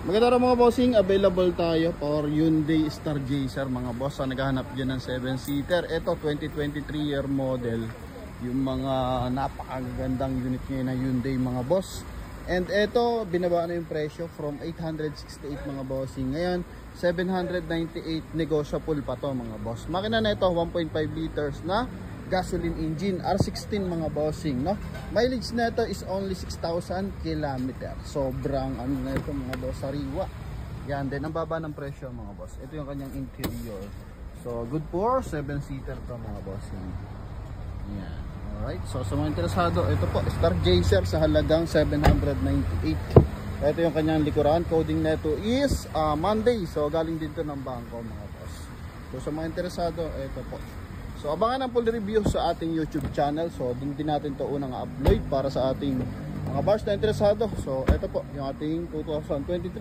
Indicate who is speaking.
Speaker 1: Maganda rin mga bossing, available tayo for Hyundai Star Jazer mga boss. Sa naghahanap dyan ng 7-seater. Ito 2023 year model. Yung mga napakagandang unit ngayon na Hyundai mga boss. And ito, binaba na yung presyo from 868 mga bossing. Ngayon, 798 negotiable pa to mga boss. Makina na ito, 1.5 liters na gasoline engine, R16 mga bossing, no? Mileage na ito is only 6,000 km. Sobrang ano na ito mga boss, sariwa. Yan din, ang baba ng presyo mga boss. Ito yung kanyang interior. So, good for 7-seater to mga bossing. Yan. Alright, so sa mga interesado, ito po, Star Jazer sa halagang 798. Ito yung kanyang likuran. Coding neto is Monday. So galing dito ng bangko mga boss. So sa mga interesado, ito po. So abangan ang full review sa ating YouTube channel. So din natin to unang upload para sa ating mga bars na interesado. So ito po yung ating 2023